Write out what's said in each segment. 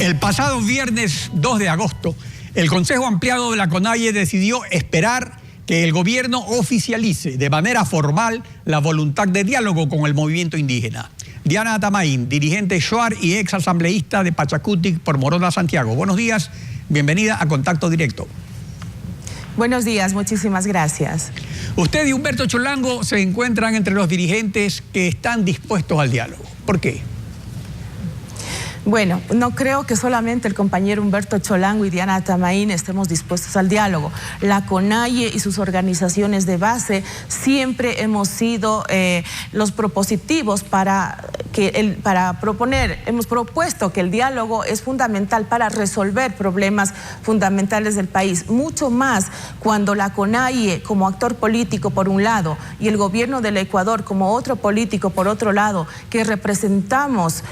El pasado viernes 2 de agosto, el Consejo Ampliado de la CONAIE decidió esperar que el gobierno oficialice de manera formal la voluntad de diálogo con el movimiento indígena. Diana Atamaín, dirigente Shuar y ex asambleísta de Pachacutic por Morona, Santiago. Buenos días, bienvenida a Contacto Directo. Buenos días, muchísimas gracias. Usted y Humberto Cholango se encuentran entre los dirigentes que están dispuestos al diálogo. ¿Por qué? Bueno, no creo que solamente el compañero Humberto Cholango y Diana Atamaín estemos dispuestos al diálogo. La CONAIE y sus organizaciones de base siempre hemos sido los propositivos hemos propuesto que el diálogo es fundamental para resolver problemas fundamentales del país, mucho más cuando la CONAIE como actor político por un lado y el gobierno del Ecuador como otro político por otro lado, que representamos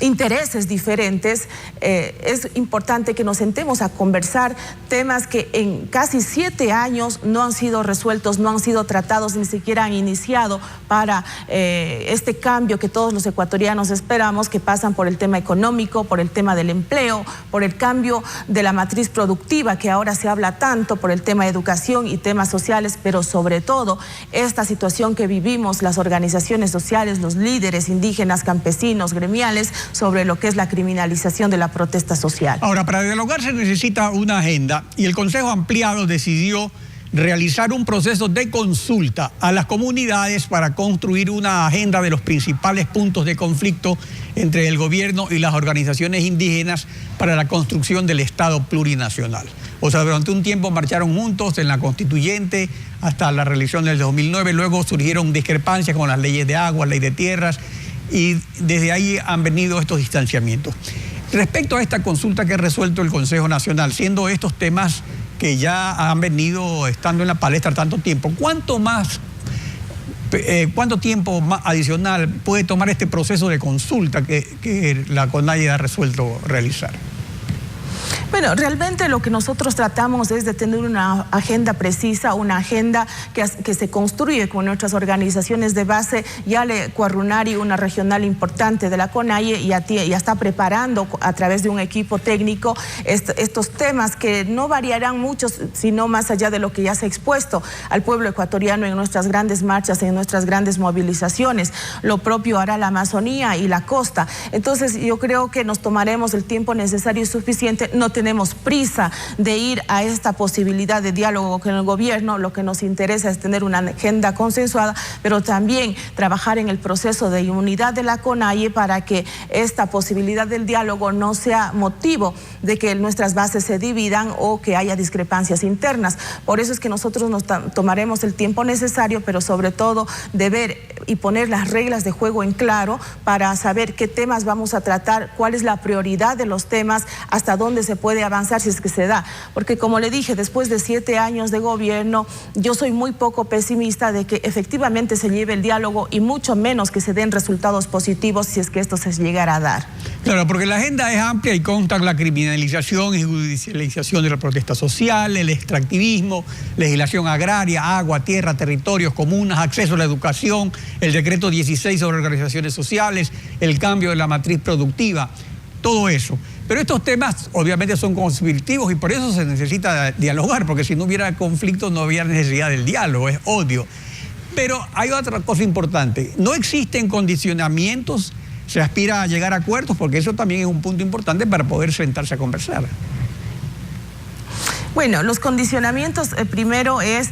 intereses diferentes, es importante que nos sentemos a conversar temas que en casi 7 años no han sido resueltos, no han sido tratados, ni siquiera han iniciado para este cambio que todos los ecuatorianos esperamos, que pasan por el tema económico, por el tema del empleo, por el cambio de la matriz productiva que ahora se habla tanto, por el tema de educación y temas sociales, pero sobre todo esta situación que vivimos las organizaciones sociales, los líderes indígenas, campesinos, gremiales, sobre lo que es la criminalización de la protesta social. Ahora, para dialogar se necesita una agenda y el Consejo Ampliado decidió realizar un proceso de consulta a las comunidades para construir una agenda de los principales puntos de conflicto entre el gobierno y las organizaciones indígenas para la construcción del Estado plurinacional. O sea, durante un tiempo marcharon juntos en la Constituyente hasta la reelección del 2009, luego surgieron discrepancias con las leyes de agua, ley de tierras, y desde ahí han venido estos distanciamientos. Respecto a esta consulta que ha resuelto el Consejo Nacional, siendo estos temas que ya han venido estando en la palestra tanto tiempo, ¿cuánto tiempo más adicional puede tomar este proceso de consulta que la CONAIE ha resuelto realizar? Bueno, realmente lo que nosotros tratamos es de tener una agenda precisa, una agenda que se construye con nuestras organizaciones de base. Ya Cuarunari, una regional importante de la CONAIE, ya está preparando a través de un equipo técnico estos temas que no variarán mucho, sino más allá de lo que ya se ha expuesto al pueblo ecuatoriano en nuestras grandes marchas, en nuestras grandes movilizaciones. Lo propio hará la Amazonía y la costa. Entonces yo creo que nos tomaremos el tiempo necesario y suficiente. No tenemos prisa de ir a esta posibilidad de diálogo con el gobierno. Lo que nos interesa es tener una agenda consensuada, pero también trabajar en el proceso de unidad de la CONAIE para que esta posibilidad del diálogo no sea motivo de que nuestras bases se dividan o que haya discrepancias internas. Por eso es que nosotros nos tomaremos el tiempo necesario, pero sobre todo de ver y poner las reglas de juego en claro para saber qué temas vamos a tratar, cuál es la prioridad de los temas, hasta dónde se puede avanzar si es que se da. Porque como le dije, después de 7 años de gobierno, yo soy muy poco pesimista de que efectivamente se lleve el diálogo y mucho menos que se den resultados positivos si es que esto se llegara a dar. Claro, porque la agenda es amplia y consta la criminalización y judicialización de la protesta social, el extractivismo, legislación agraria, agua, tierra, territorios, comunas, acceso a la educación, el decreto 16 sobre organizaciones sociales, el cambio de la matriz productiva, todo eso. Pero estos temas obviamente son conflictivos y por eso se necesita dialogar, porque si no hubiera conflicto no había necesidad del diálogo, es odio. Pero hay otra cosa importante, no existen condicionamientos, se aspira a llegar a acuerdos, porque eso también es un punto importante para poder sentarse a conversar. Bueno, los condicionamientos primero es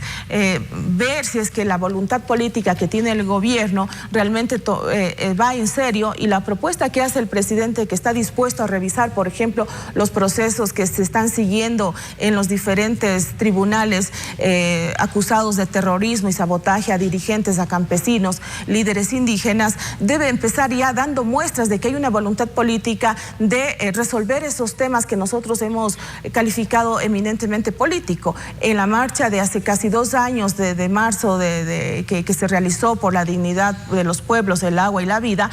ver si es que la voluntad política que tiene el gobierno realmente va en serio, y la propuesta que hace el presidente, que está dispuesto a revisar, por ejemplo, los procesos que se están siguiendo en los diferentes tribunales acusados de terrorismo y sabotaje a dirigentes, a campesinos, líderes indígenas, debe empezar ya dando muestras de que hay una voluntad política de resolver esos temas que nosotros hemos calificado eminentemente eminentemente político. En la marcha de hace casi 2 años, de marzo, que se realizó por la dignidad de los pueblos, el agua y la vida,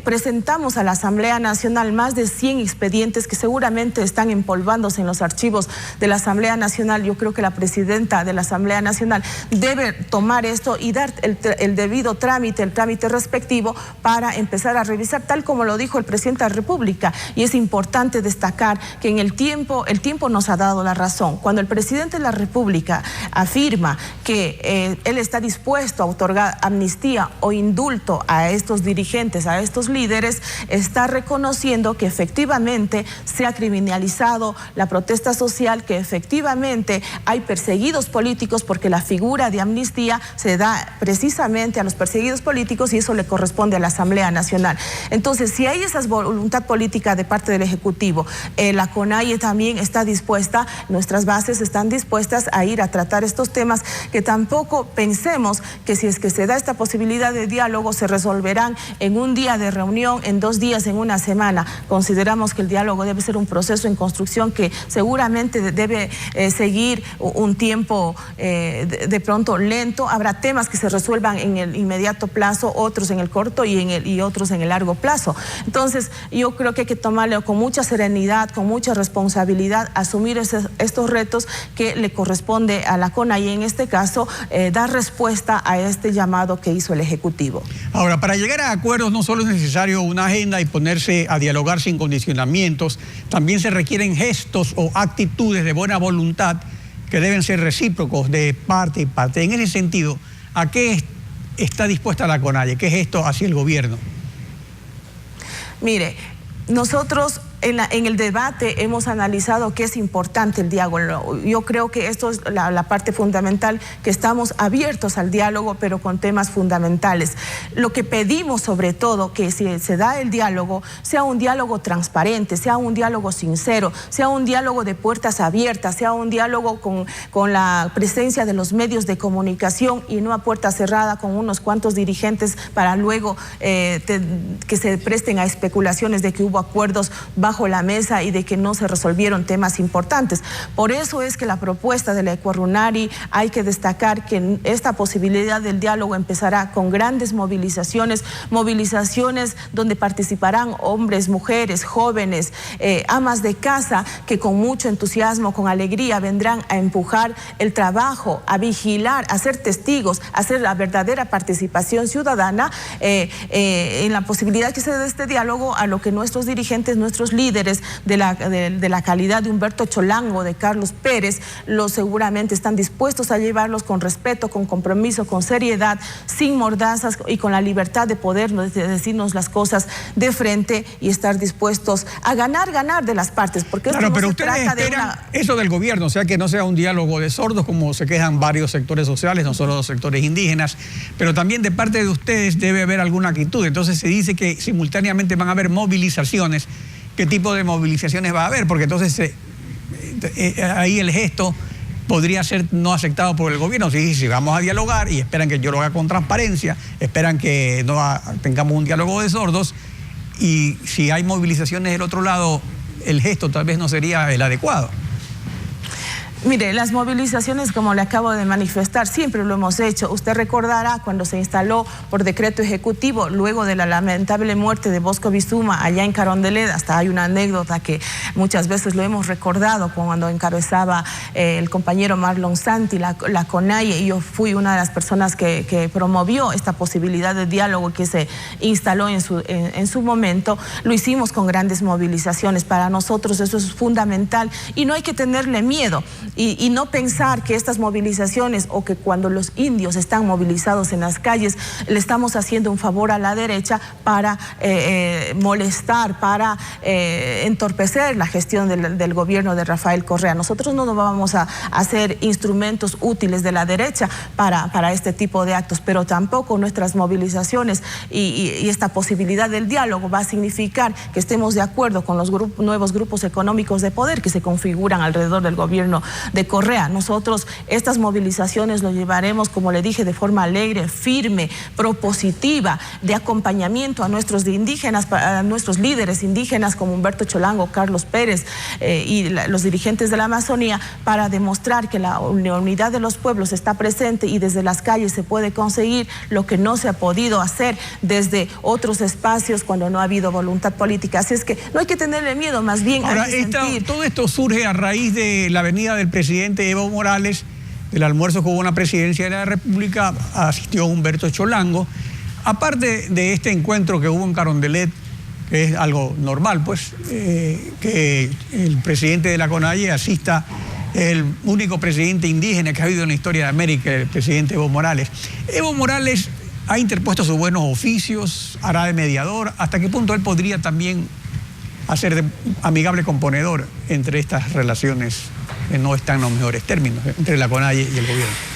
presentamos a la Asamblea Nacional más de 100 expedientes que seguramente están empolvándose en los archivos de la Asamblea Nacional. Yo creo que la presidenta de la Asamblea Nacional debe tomar esto y dar el debido trámite, el trámite respectivo para empezar a revisar, tal como lo dijo el presidente de la República. Y es importante destacar que en el tiempo nos ha dado la razón. Cuando el presidente de la República afirma que él está dispuesto a otorgar amnistía o indulto a estos dirigentes, a estos líderes, está reconociendo que efectivamente se ha criminalizado la protesta social, que efectivamente hay perseguidos políticos, porque la figura de amnistía se da precisamente a los perseguidos políticos y eso le corresponde a la Asamblea Nacional. Entonces, si hay esa voluntad política de parte del Ejecutivo, la CONAIE también está dispuesta, nuestras bases están dispuestas a ir a tratar estos temas, que tampoco pensemos que si es que se da esta posibilidad de diálogo se resolverán en un día de reunión, en 2 días, en una semana. Consideramos que el diálogo debe ser un proceso en construcción que seguramente debe seguir un tiempo de pronto lento. Habrá temas que se resuelvan en el inmediato plazo, otros en el corto y otros en el largo plazo. Entonces, yo creo que hay que tomarlo con mucha serenidad, con mucha responsabilidad, asumir estos retos que le corresponde a la CONAIE, y en este caso dar respuesta a este llamado que hizo el Ejecutivo. Ahora, para llegar a acuerdos no solo es necesario una agenda y ponerse a dialogar sin condicionamientos, también se requieren gestos o actitudes de buena voluntad que deben ser recíprocos de parte y parte. En ese sentido, ¿a qué está dispuesta la CONAIE? ¿Qué gesto hacia el gobierno? Mire, nosotros en el debate hemos analizado que es importante el diálogo. Yo creo que esto es la parte fundamental, que estamos abiertos al diálogo, pero con temas fundamentales. Lo que pedimos sobre todo, que si se da el diálogo, sea un diálogo transparente, sea un diálogo sincero, sea un diálogo de puertas abiertas, sea un diálogo con la presencia de los medios de comunicación y no a puerta cerrada con unos cuantos dirigentes para luego que se presten a especulaciones de que hubo acuerdos bajo la mesa y de que no se resolvieron temas importantes. Por eso es que la propuesta de la Ecuarunari, hay que destacar que esta posibilidad del diálogo empezará con grandes movilizaciones donde participarán hombres, mujeres, jóvenes, amas de casa, que con mucho entusiasmo, con alegría vendrán a empujar el trabajo, a vigilar, a ser testigos, a hacer la verdadera participación ciudadana en la posibilidad que se dé este diálogo, a lo que nuestros dirigentes, nuestros líderes de la calidad de Humberto Cholango, de Carlos Pérez, seguramente están dispuestos a llevarlos con respeto, con compromiso, con seriedad, sin mordazas y con la libertad de poder decirnos las cosas de frente y estar dispuestos a ganar de las partes. Porque claro, pero ustedes esperan eso del gobierno, o sea, que no sea un diálogo de sordos como se quejan varios sectores sociales, no solo los sectores indígenas, pero también de parte de ustedes debe haber alguna actitud. Entonces se dice que simultáneamente van a haber movilizaciones. ¿Qué tipo de movilizaciones va a haber? Porque entonces ahí el gesto podría ser no aceptado por el gobierno. Si vamos a dialogar y esperan que yo lo haga con transparencia, esperan que no tengamos un diálogo de sordos, y si hay movilizaciones del otro lado, el gesto tal vez no sería el adecuado. Mire, las movilizaciones, como le acabo de manifestar, siempre lo hemos hecho. Usted recordará cuando se instaló por decreto ejecutivo, luego de la lamentable muerte de Bosco Bizuma allá en Carondelet. Hasta hay una anécdota que muchas veces lo hemos recordado, cuando encabezaba el compañero Marlon Santi, la CONAIE, y yo fui una de las personas que promovió esta posibilidad de diálogo que se instaló en su momento. Lo hicimos con grandes movilizaciones. Para nosotros eso es fundamental y no hay que tenerle miedo. Y no pensar que estas movilizaciones, o que cuando los indios están movilizados en las calles le estamos haciendo un favor a la derecha para molestar, para entorpecer la gestión del gobierno de Rafael Correa. Nosotros no nos vamos a hacer instrumentos útiles de la derecha para este tipo de actos, pero tampoco nuestras movilizaciones y esta posibilidad del diálogo va a significar que estemos de acuerdo con los nuevos grupos económicos de poder que se configuran alrededor del gobierno de Correa. Nosotros estas movilizaciones lo llevaremos, como le dije, de forma alegre, firme, propositiva, de acompañamiento a nuestros indígenas, a nuestros líderes indígenas como Humberto Cholango, Carlos Pérez y los dirigentes de la Amazonía, para demostrar que la unidad de los pueblos está presente y desde las calles se puede conseguir lo que no se ha podido hacer desde otros espacios cuando no ha habido voluntad política. Así es que no hay que tenerle miedo, más bien ahora, hay que sentir... todo esto surge a raíz de la venida del presidente Evo Morales, del almuerzo con una presidencia de la República, asistió Humberto Cholango. Aparte de este encuentro que hubo en Carondelet, que es algo normal, pues, que el presidente de la CONAIE asista, el único presidente indígena que ha habido en la historia de América, el presidente Evo Morales. Evo Morales ha interpuesto sus buenos oficios, hará de mediador. ¿Hasta qué punto él podría también hacer de amigable componedor entre estas relaciones que no están en los mejores términos entre la CONAIE y el gobierno?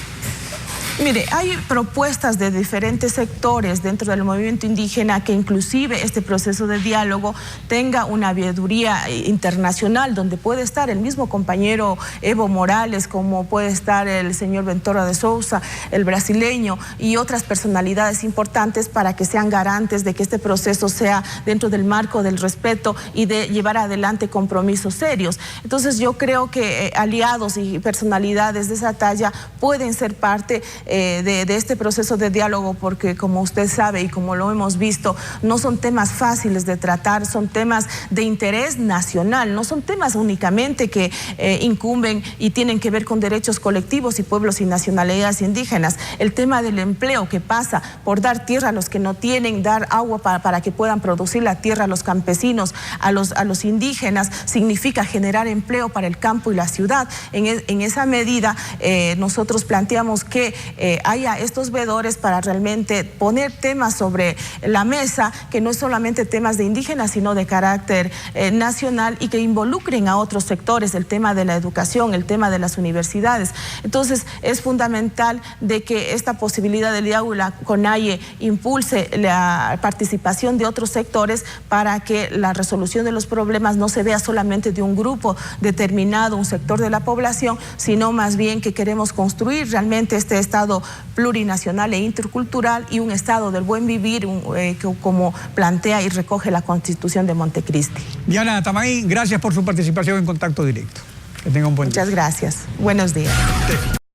Mire, hay propuestas de diferentes sectores dentro del movimiento indígena que inclusive este proceso de diálogo tenga una veeduría internacional, donde puede estar el mismo compañero Evo Morales, como puede estar el señor Ventura de Sousa, el brasileño, y otras personalidades importantes para que sean garantes de que este proceso sea dentro del marco del respeto y de llevar adelante compromisos serios. Entonces yo creo que aliados y personalidades de esa talla pueden ser parte de este proceso de diálogo, porque como usted sabe y como lo hemos visto, no son temas fáciles de tratar, son temas de interés nacional, no son temas únicamente que incumben y tienen que ver con derechos colectivos y pueblos y nacionalidades indígenas. El tema del empleo, que pasa por dar tierra a los que no tienen, dar agua para que puedan producir la tierra a los campesinos, a los indígenas, significa generar empleo para el campo y la ciudad. En esa medida nosotros planteamos que haya estos veedores para realmente poner temas sobre la mesa, que no es solamente temas de indígenas, sino de carácter nacional, y que involucren a otros sectores, el tema de la educación, el tema de las universidades. Entonces es fundamental de que esta posibilidad del diálogo, la CONAIE, impulse la participación de otros sectores para que la resolución de los problemas no se vea solamente de un grupo determinado, un sector de la población, sino más bien que queremos construir realmente este Estado plurinacional e intercultural y un Estado del buen vivir, como plantea y recoge la Constitución de Montecristi. Diana Tamay, gracias por su participación en Contacto Directo. Que tenga un buen día. Muchas gracias. Buenos días.